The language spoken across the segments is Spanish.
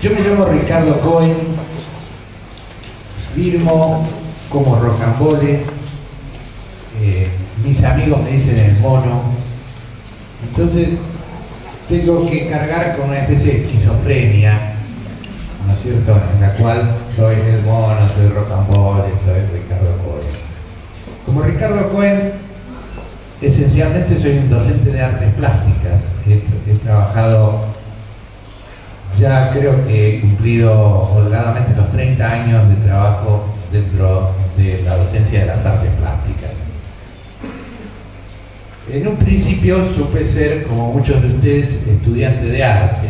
Yo me llamo Ricardo Cohen, firmo como Rocambole, mis amigos me dicen el mono, entonces tengo que cargar con una especie de esquizofrenia, ¿no es cierto?, en la cual soy el mono, soy Rocambole, soy Ricardo Cohen. Como Ricardo Cohen, esencialmente soy un docente de artes plásticas. He trabajado, ya creo que he cumplido holgadamente los 30 años de trabajo dentro de la docencia de las artes plásticas. En un principio supe ser, como muchos de ustedes, estudiante de arte,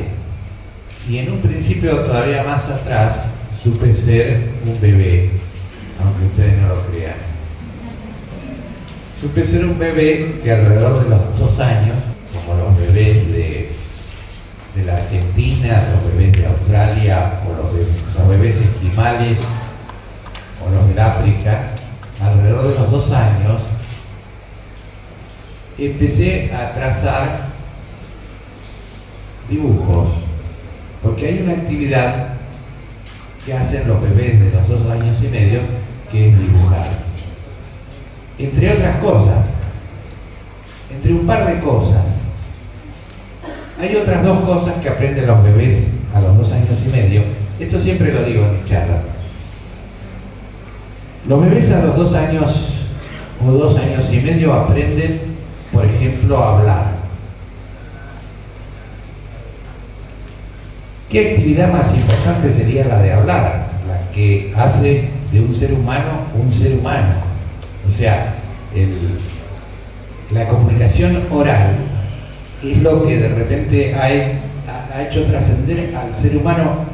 y en un principio todavía más atrás supe ser un bebé, aunque ustedes no lo crean. Supe ser un bebé que alrededor de los 2 años, como los bebés de la Argentina, los bebés de Australia, o los bebés esquimales, o los del África, alrededor de los 2 años, empecé a trazar dibujos, porque hay una actividad que hacen los bebés de los 2 años y medio, que es dibujar. Entre otras cosas, entre un par de cosas, hay otras 2 cosas que aprenden los bebés a los 2 años y medio. Esto siempre lo digo en mi charla. Los bebés a los 2 años o 2 años y medio aprenden, por ejemplo, a hablar. ¿Qué actividad más importante sería la de hablar? La que hace de un ser humano un ser humano. O sea, la comunicación oral es lo que de repente ha hecho trascender al ser humano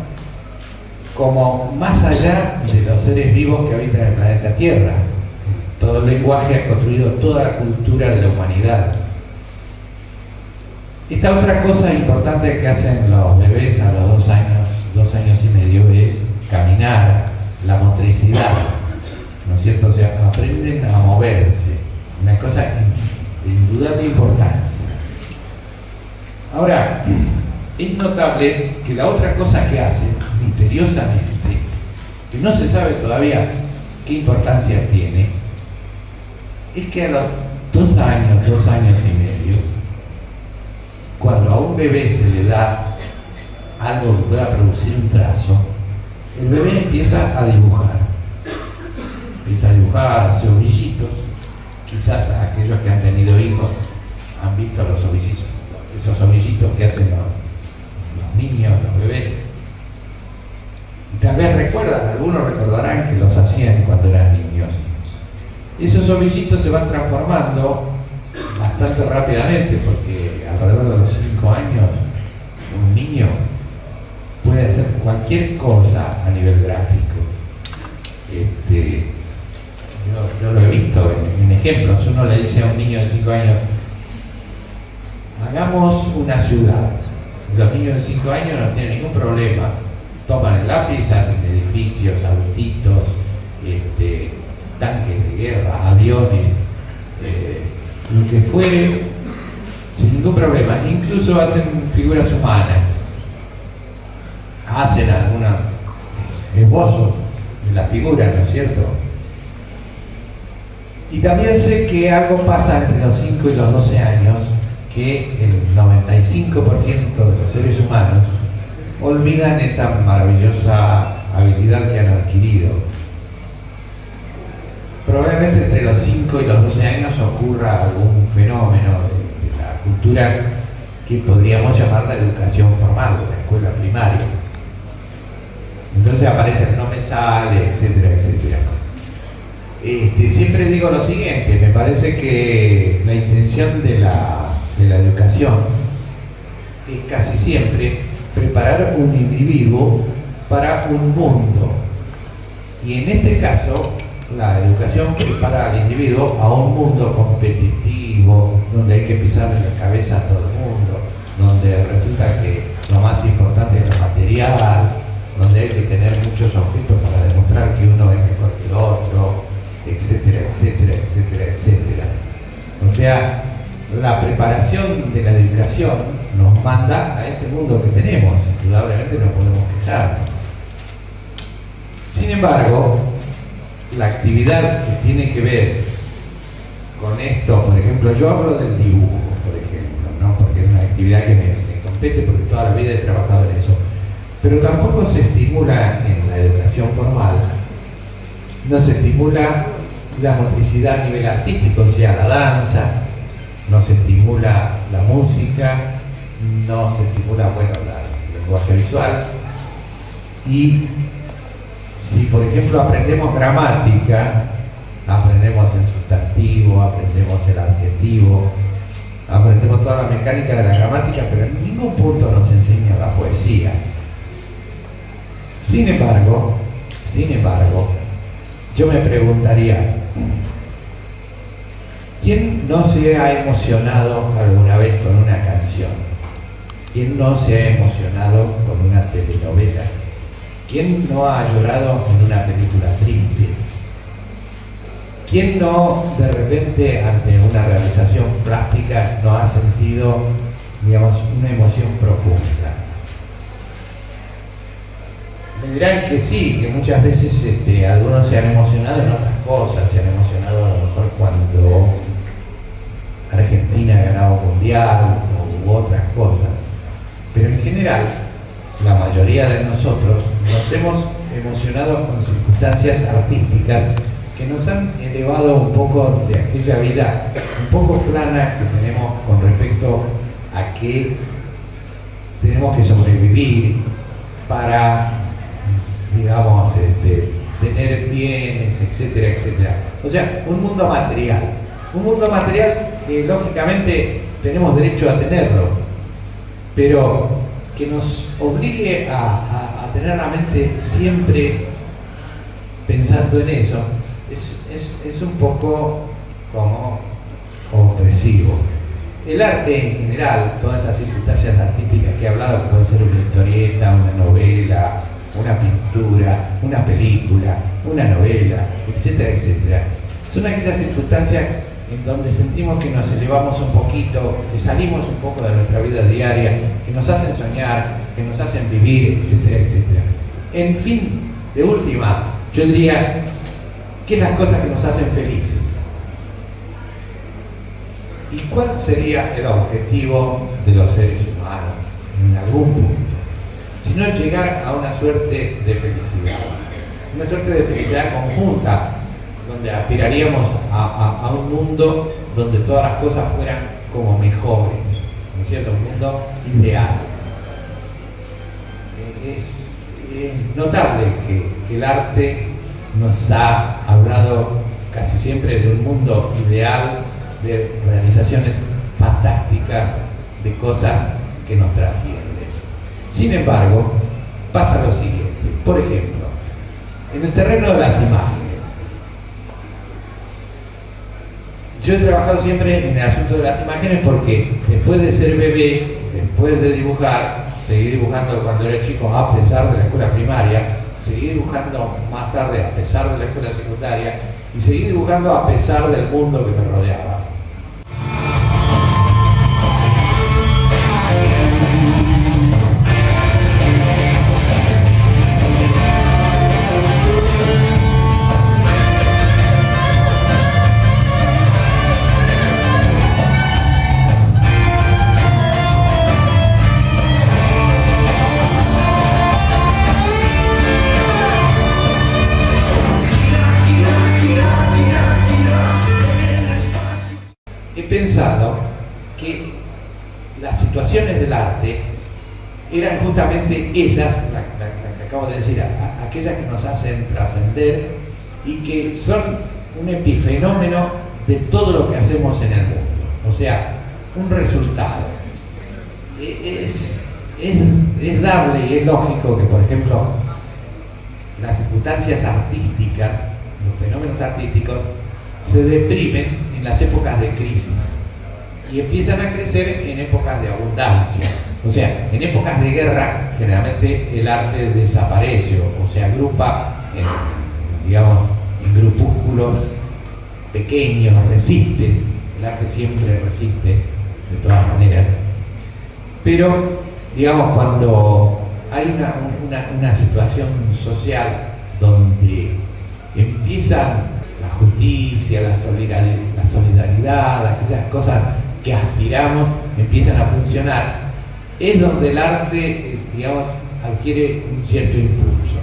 como más allá de los seres vivos que habitan el planeta Tierra. Todo el lenguaje ha construido toda la cultura de la humanidad. Esta otra cosa importante que hacen los bebés a los 2 años y medio es caminar, la motricidad, ¿no es cierto? O sea, aprenden a moverse, una cosa de indudable importancia. Ahora, es notable que la otra cosa que hacen, misteriosamente, que no se sabe todavía qué importancia tiene, es que a los 2 años y medio, cuando a un bebé se le da algo que pueda producir un trazo, el bebé empieza a dibujar. Empieza a dibujar, hace ovillitos. Quizás aquellos que han tenido hijos han visto los ovillitos, esos ovillitos que hacen los niños, los bebés. Y tal vez recuerdan, algunos recordarán que los hacían cuando eran niños. Esos ovillitos se van transformando bastante rápidamente, porque alrededor de los 5 años un niño puede hacer cualquier cosa a nivel gráfico. Yo lo he visto en ejemplos. Uno le dice a un niño de 5 años, hagamos una ciudad. Los niños de 5 años no tienen ningún problema. Toman el lápiz, hacen edificios, autitos, tanques de guerra, aviones, lo que fuere, sin ningún problema. Incluso hacen figuras humanas, hacen algunos esbozos de las figuras, ¿no es cierto? Y también sé que algo pasa entre los 5 y los 12 años, que el 95% de los seres humanos olvidan esa maravillosa habilidad que han adquirido. Probablemente entre los 5 y los 12 años ocurra algún fenómeno de la cultura que podríamos llamar la educación formal, la escuela primaria. Entonces aparece no me sale, etcétera, etcétera. Siempre digo lo siguiente, me parece que la intención de la educación es casi siempre preparar un individuo para un mundo. Y en este caso, la educación prepara al individuo a un mundo competitivo, donde hay que pisarle la cabeza a todo el mundo, donde resulta que lo más importante es lo material, donde hay que tener muchos objetos para demostrar que uno es mejor que el otro, etcétera, etcétera, etcétera, etcétera. O sea, la preparación de la educación nos manda a este mundo que tenemos. Indudablemente no podemos quejarnos. Sin embargo, la actividad que tiene que ver con esto, por ejemplo, yo hablo del dibujo, por ejemplo, ¿no? Porque es una actividad que me compete porque toda la vida he trabajado en eso. Pero tampoco se estimula en la educación formal, no se estimula la motricidad a nivel artístico, o sea, la danza, no se estimula la música, no se estimula, bueno, el lenguaje visual. Y si, por ejemplo, aprendemos gramática, aprendemos el sustantivo, aprendemos el adjetivo, aprendemos toda la mecánica de la gramática, pero en ningún punto nos enseña la poesía. Sin embargo, yo me preguntaría, ¿quién no se ha emocionado alguna vez con una canción? ¿Quién no se ha emocionado con una telenovela? ¿Quién no ha llorado en una película triste? ¿Quién no, de repente, ante una realización plástica, no ha sentido, digamos, una emoción profunda? Me dirán que sí, que muchas veces algunos se han emocionado en otras cosas, se han emocionado a lo mejor cuando Argentina ganaba un mundial u otras cosas. Pero en general, la mayoría de nosotros nos hemos emocionado con circunstancias artísticas que nos han elevado un poco de aquella vida un poco plana que tenemos con respecto a que tenemos que sobrevivir para, digamos, tener bienes, etcétera, etcétera. O sea, un mundo material que lógicamente tenemos derecho a tenerlo, pero que nos obligue a tener la mente siempre pensando en eso, es un poco como opresivo. El arte en general, todas esas circunstancias artísticas que he hablado, que puede ser una historieta, una novela, una pintura, una película, una novela, etcétera, etcétera, son aquellas circunstancias en donde sentimos que nos elevamos un poquito, que salimos un poco de nuestra vida diaria, que nos hacen soñar, que nos hacen vivir, etcétera, etcétera. En fin, de última, yo diría que es las cosas que nos hacen felices. ¿Y cuál sería el objetivo de los seres humanos en algún punto? Sino llegar a una suerte de felicidad, una suerte de felicidad conjunta, donde aspiraríamos a un mundo donde todas las cosas fueran como mejores, ¿no es cierto? Un mundo ideal. Es notable que el arte nos ha hablado casi siempre de un mundo ideal, de realizaciones fantásticas, de cosas que nos trascienden. Sin embargo, pasa lo siguiente. Por ejemplo, en el terreno de las imágenes, yo he trabajado siempre en el asunto de las imágenes porque después de ser bebé, después de dibujar, seguí dibujando cuando era chico a pesar de la escuela primaria, seguí dibujando más tarde a pesar de la escuela secundaria y seguí dibujando a pesar del mundo que me rodeaba. Pensado que las situaciones del arte eran justamente esas, las que acabo de decir, aquellas que nos hacen trascender y que son un epifenómeno de todo lo que hacemos en el mundo, o sea, un resultado. Es dable y es lógico que, por ejemplo, las circunstancias artísticas, los fenómenos artísticos, se deprimen en las épocas de crisis y empiezan a crecer en épocas de abundancia. O sea, en épocas de guerra generalmente el arte desaparece o se agrupa en grupúsculos pequeños, resiste. El arte siempre resiste de todas maneras. Pero, digamos, cuando hay una situación social donde empiezan la justicia, la solidaridad, aquellas cosas que aspiramos empiezan a funcionar, es donde el arte, digamos, adquiere un cierto impulso.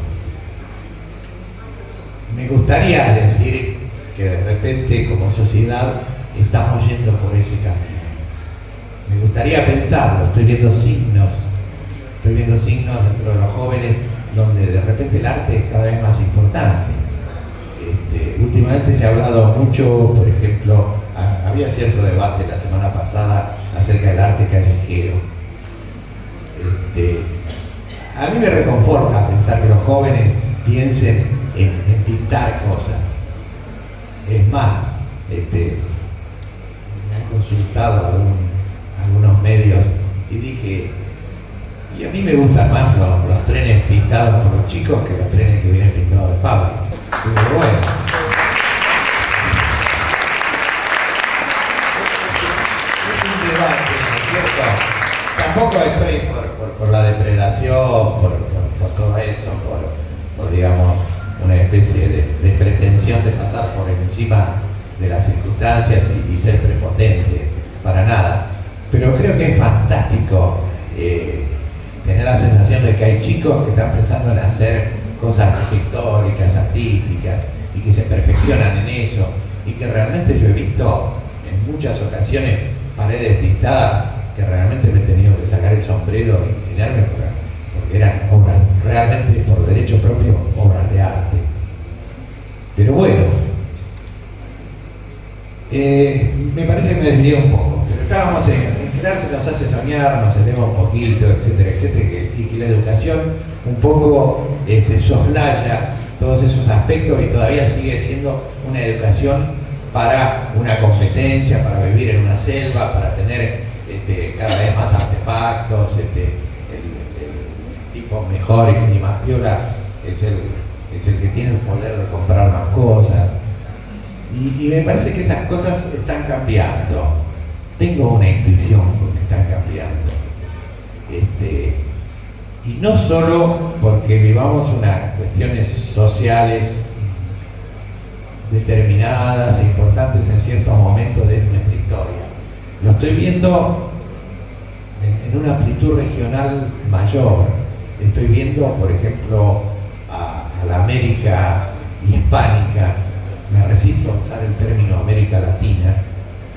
Me gustaría decir que de repente como sociedad estamos yendo por ese camino. Me gustaría pensarlo, estoy viendo signos dentro de los jóvenes donde de repente el arte es cada vez más importante. Últimamente se ha hablado mucho, por ejemplo, había cierto debate la semana pasada acerca del arte callejero. A mí me reconforta pensar que los jóvenes piensen en pintar cosas. Es más, me han consultado algunos medios y dije, y a mí me gustan más los trenes pintados por los chicos que los trenes que vienen pintados de fábrica. Pero bueno, es un debate, ¿no es cierto? Tampoco estoy por la depredación, por todo eso, por digamos, una especie de pretensión de pasar por encima de las circunstancias y ser prepotente, para nada. Pero creo que es fantástico tener la sensación de que hay chicos que están pensando en hacer cosas pictóricas, artísticas, y que se perfeccionan en eso, y que realmente yo he visto en muchas ocasiones paredes pintadas que realmente me he tenido que sacar el sombrero y inclinarme porque eran obras, realmente por derecho propio, obras de arte. Pero bueno, me parece que me desvié un poco, pero estábamos en que el arte nos hace soñar, nos eleva un poquito, etcétera, etcétera, y que la educación un poco soslaya todos esos aspectos y todavía sigue siendo una educación para una competencia, para vivir en una selva, para tener cada vez más artefactos, el tipo mejor y más piola es el que tiene el poder de comprar más cosas. Y me parece que esas cosas están cambiando. Tengo una intuición porque están cambiando. Y no solo porque vivamos unas cuestiones sociales determinadas e importantes en ciertos momentos de nuestra historia. Lo estoy viendo en una amplitud regional mayor. Estoy viendo, por ejemplo, a la América hispánica. Me resisto a usar el término América Latina,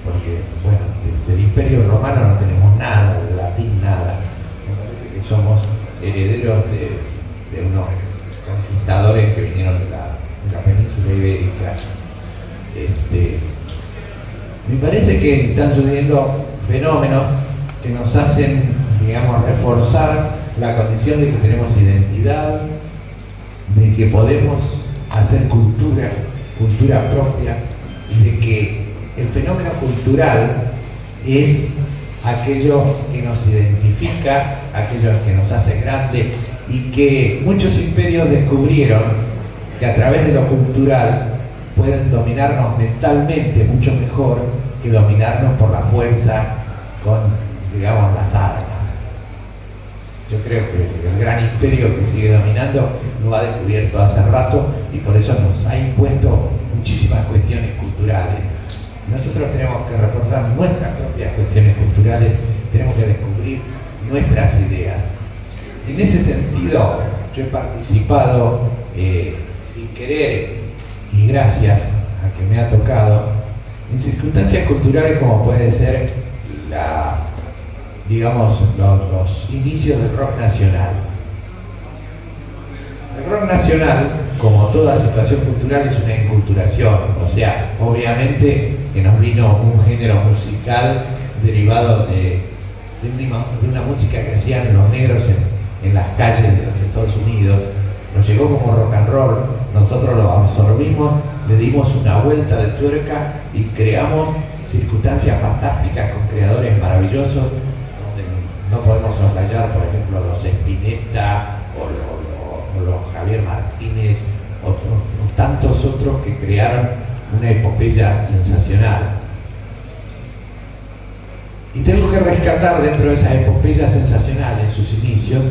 porque, bueno, del Imperio Romano no tenemos nada, del latín nada. Me parece que somos herederos de unos conquistadores que vinieron de la península ibérica. Me parece que están sucediendo fenómenos que nos hacen, digamos, reforzar la condición de que tenemos identidad, de que podemos hacer cultura propia, y de que el fenómeno cultural es aquello que nos identifica, aquello que nos hace grande, y que muchos imperios descubrieron que a través de lo cultural pueden dominarnos mentalmente mucho mejor que dominarnos por la fuerza con, digamos, las armas. Yo creo que el gran imperio que sigue dominando lo ha descubierto hace rato y por eso nos ha impuesto muchísimas cuestiones culturales. Nosotros tenemos que reforzar nuestras propias cuestiones culturales, tenemos que descubrir nuestras ideas. En ese sentido, yo he participado sin querer y gracias a que me ha tocado en circunstancias culturales como puede ser los inicios del rock nacional. El rock nacional, como toda situación cultural, es una enculturación, o sea, obviamente que nos vino un género musical derivado de una música que hacían los negros en las calles de los Estados Unidos, nos llegó como rock and roll, nosotros lo absorbimos, le dimos una vuelta de tuerca y creamos circunstancias fantásticas con creadores maravillosos, donde no podemos soslayar, por ejemplo, los Spinetta o los Javier Martínez o tantos otros que crearon una epopeya sensacional. Y tengo que rescatar dentro de esa epopeya sensacional en sus inicios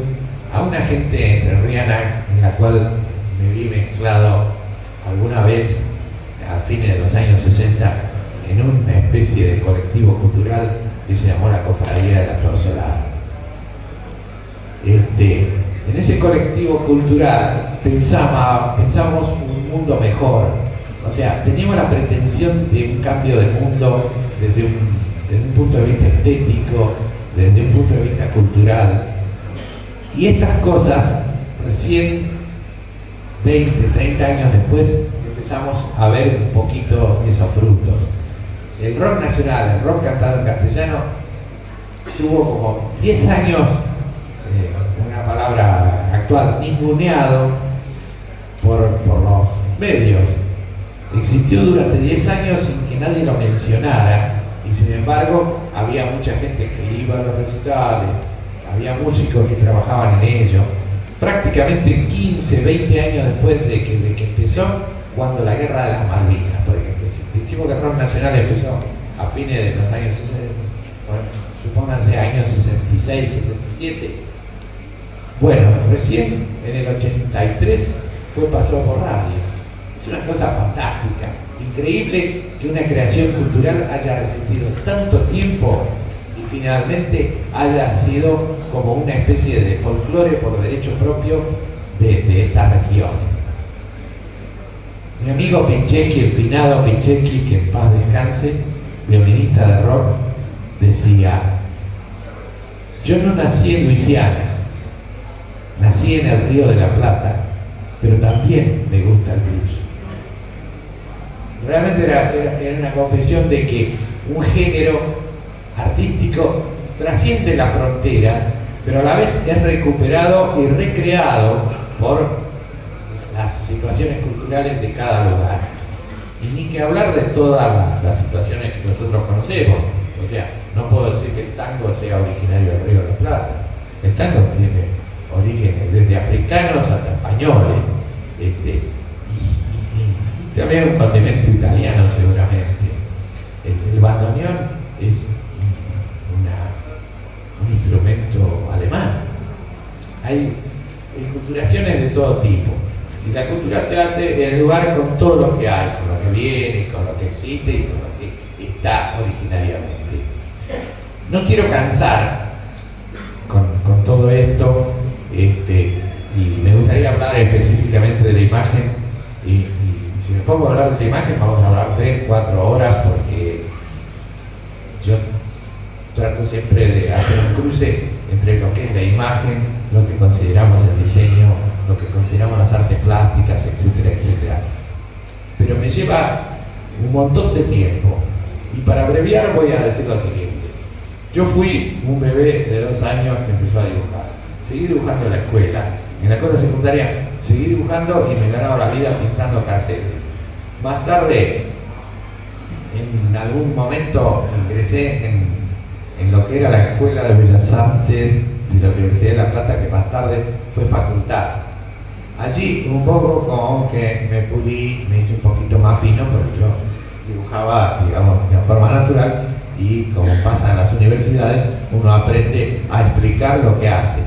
a una gente entrerriana en la cual me vi mezclado alguna vez a fines de los años 60 en una especie de colectivo cultural que se llamó la Cofradía de la Flor Solar. En ese colectivo cultural pensamos un mundo mejor, o sea, teníamos la pretensión de un cambio de mundo desde un punto de vista estético, desde un punto de vista cultural, y estas cosas recién 20, 30 años después empezamos a ver un poquito esos frutos. El rock nacional, el rock cantado en castellano, tuvo como 10 años, una palabra actual, ninguneado por los medios. Existió durante 10 años sin que nadie lo mencionara, y sin embargo había mucha gente que iba a los recitales, había músicos que trabajaban en ello. Prácticamente 15, 20 años después de que empezó, cuando la Guerra de las Malvinas, por ejemplo, si decimos que el rock nacional empezó a fines de los años 60, bueno, supónganse años 66, 67. Bueno, recién en el 83 pasó por radio. Es una cosa fantástica, increíble que una creación cultural haya resistido tanto tiempo y finalmente haya sido como una especie de folclore por derecho propio de esta región. Mi amigo Pincheski, el finado Pincheski, que en paz descanse, violinista de rock, decía: yo no nací en Luisiana, nací en el Río de la Plata, pero también me gusta el blues. Realmente era una confesión de que un género artístico trasciende las fronteras, pero a la vez es recuperado y recreado por las situaciones culturales de cada lugar. Y ni que hablar de todas las situaciones que nosotros conocemos. O sea, no puedo decir que el tango sea originario del Río de la Plata. El tango tiene orígenes desde africanos hasta españoles, y también un condimento italiano seguramente. El bandoneón es un instrumento alemán. Hay enculturaciones de todo tipo, y la cultura se hace en el lugar con todo lo que hay, con lo que viene, con lo que existe y con lo que está originariamente. No quiero cansar con todo esto, y me gustaría hablar específicamente de la imagen, y si me pongo a hablar de la imagen vamos a hablar 3, 4 horas, porque yo trato siempre de hacer un cruce entre lo que es la imagen, lo que consideramos el diseño, lo que consideramos las artes plásticas, etcétera, etcétera. Pero me lleva un montón de tiempo, y para abreviar voy a decir lo siguiente. Yo fui un bebé de 2 años que empezó a dibujar. Seguí dibujando en la escuela. En la escuela secundaria seguí dibujando y me ganaba la vida pintando carteles. Más tarde, en algún momento, ingresé en lo que era la Escuela de Bellas Artes de la Universidad de La Plata, que más tarde fue facultad. Allí un poco como que me pulí, me hice un poquito más fino, porque yo dibujaba, digamos, de forma natural, y como pasa en las universidades, uno aprende a explicar lo que hace.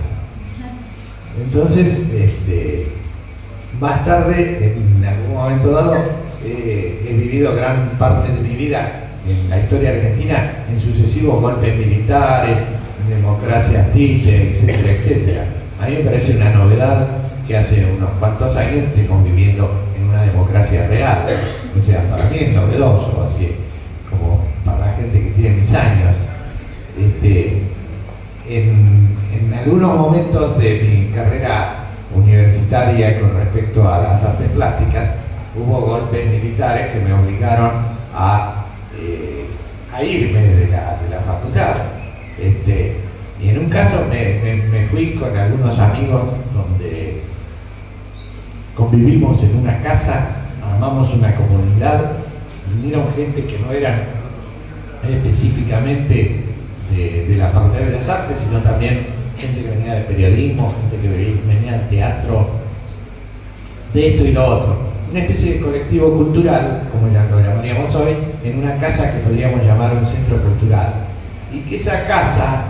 Entonces, más tarde, en algún momento dado, he vivido gran parte de mi vida en la historia argentina en sucesivos golpes militares, democracias títeres, etcétera, etcétera. A mí me parece una novedad que hace unos cuantos años estemos viviendo en una democracia real. O sea, para mí es novedoso, así como para la gente que tiene mis años. En algunos momentos de mi carrera universitaria con respecto a las artes plásticas, hubo golpes militares que me obligaron a irme de la facultad. Y en un caso me fui con algunos amigos donde convivimos en una casa, armamos una comunidad, vinieron gente que no eran específicamente de la Facultad de Bellas Artes, sino también gente que venía de periodismo, gente que venía del teatro, de esto y lo otro. Una especie de colectivo cultural, como ya lo llamaríamos hoy, en una casa que podríamos llamar un centro cultural. y que esa casa,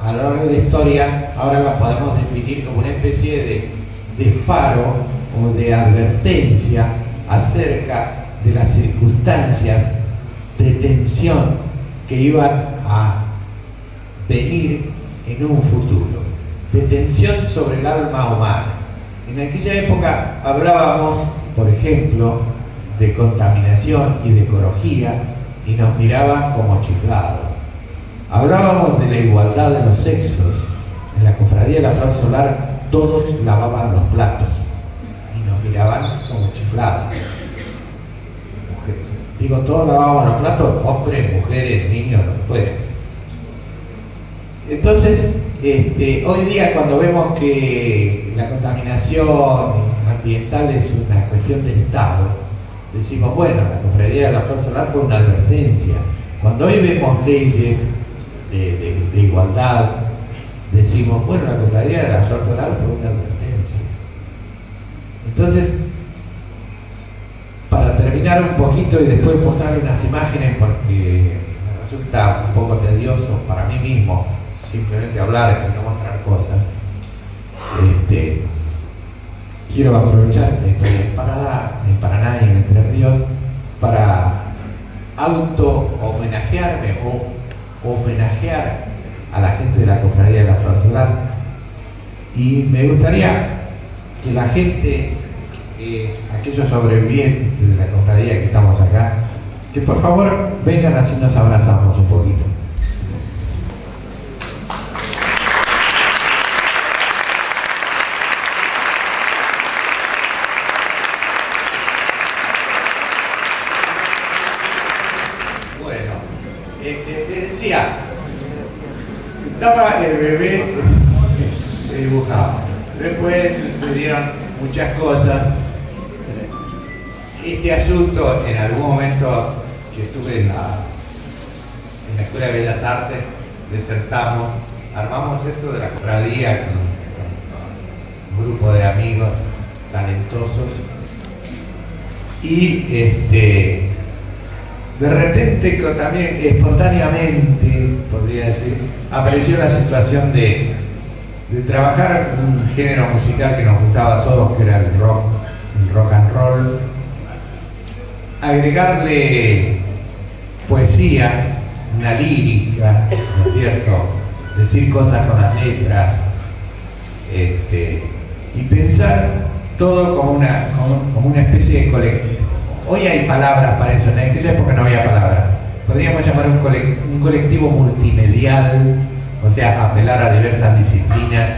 a lo largo de la historia, ahora la podemos definir como una especie de faro o de advertencia acerca de las circunstancias de tensión que iban a venir en un futuro, de tensión sobre el alma humana. En aquella época hablábamos, por ejemplo, de contaminación y de ecología y nos miraban como chiflados. Hablábamos de la igualdad de los sexos. En la cofradía de la Flor Solar todos lavaban los platos y nos miraban como chiflados. Digo, todos lavaban los platos, hombres, mujeres, niños, no pueden. Entonces, hoy día cuando vemos que la contaminación ambiental es una cuestión del Estado, decimos, bueno, la cofradía de la Flor Solar fue una advertencia. Cuando hoy vemos leyes de igualdad, decimos, bueno, la cofradía de la Flor Solar fue una advertencia. Entonces, para terminar un poquito y después mostrar unas imágenes, porque me resulta un poco tedioso para mí mismo simplemente hablar y no mostrar cosas, quiero aprovechar que estoy en Paraná y en Entre Ríos para auto-homenajearme o homenajear a la gente de la cofradía de la Flor Solar. Y me gustaría que la gente, aquellos sobrevivientes de la cofradía que estamos acá, que por favor vengan así nos abrazamos un poquito. Bueno, les decía, estaba el bebé dibujado. Después sucedieron muchas cosas. Este asunto, en algún momento que estuve en la Escuela de Bellas Artes, desertamos, armamos esto de la cofradía con un grupo de amigos talentosos y de repente, también espontáneamente, podría decir, apareció la situación de trabajar un género musical que nos gustaba a todos, que era el rock and roll, agregarle poesía, una lírica, ¿no es cierto?, decir cosas con las letras, y pensar todo como una especie de colectivo. Hoy hay palabras para eso, en aquella época no había palabras. Podríamos llamar un colectivo multimedial, o sea, apelar a diversas disciplinas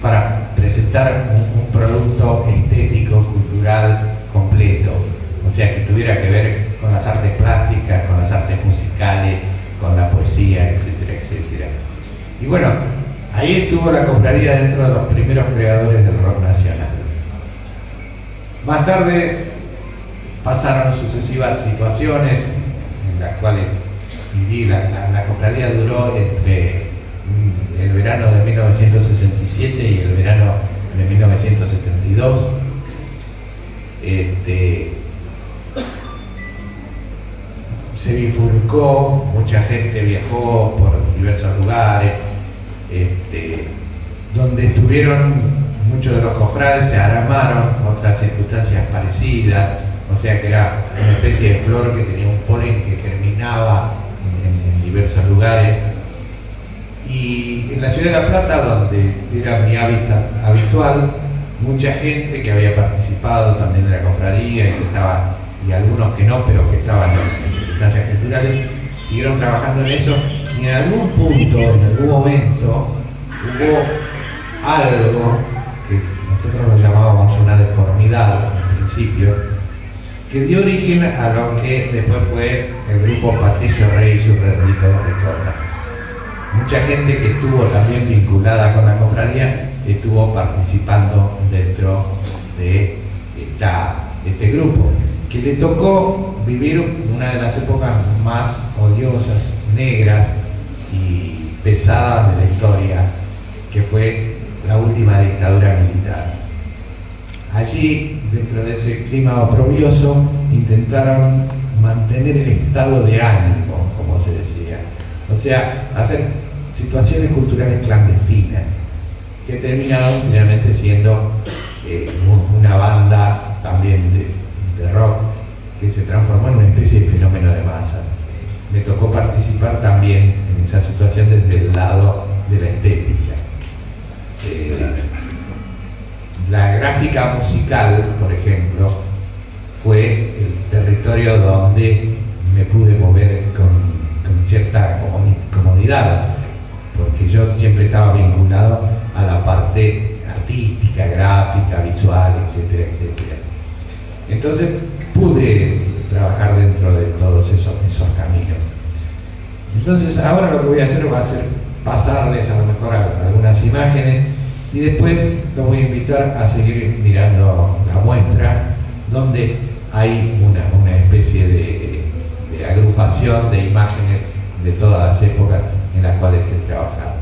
para presentar un producto estético, cultural, completo. O sea, que tuviera que ver con las artes plásticas, con las artes musicales, con la poesía, etcétera, etcétera. Y bueno, ahí estuvo la cofradía dentro de los primeros creadores del rock nacional. Más tarde pasaron sucesivas situaciones en las cuales viví. La cofradía duró entre el verano de 1967 y el verano de 1972. Se bifurcó, mucha gente viajó por diversos lugares, donde estuvieron muchos de los cofrades, se armaron otras circunstancias parecidas, o sea que era una especie de flor que tenía un polen que germinaba en diversos lugares. Y en la ciudad de La Plata, donde era mi hábitat habitual, mucha gente que había participado también de la cofradía y algunos que no, pero que estaban en circunstancias culturales, siguieron trabajando en eso, y en algún punto, en algún momento, hubo algo que nosotros lo llamábamos una deformidad al principio, que dio origen a lo que después fue el grupo Patricio Rey y su Redondito de Ricota. Mucha gente que estuvo también vinculada con la cofradía estuvo participando dentro de este grupo, que le tocó vivir una de las épocas más odiosas, negras y pesadas de la historia, que fue la última dictadura militar. Allí, dentro de ese clima oprobioso, intentaron mantener el estado de ánimo, como se decía. O sea, hacer situaciones culturales clandestinas, que terminaron finalmente siendo una banda también de rock que se transformó en una especie de fenómeno de masa. Me tocó participar también en esa situación desde el lado de la estética. La gráfica musical, por ejemplo, fue el territorio donde me pude mover con cierta comodidad, porque yo siempre estaba vinculado a la parte artística, gráfica, visual, etcétera, etcétera. Entonces pude trabajar dentro de todos esos caminos. Entonces ahora lo que voy a hacer va a ser pasarles a lo mejor algunas imágenes y después los voy a invitar a seguir mirando la muestra, donde hay una especie de agrupación de imágenes de todas las épocas en las cuales se trabaja.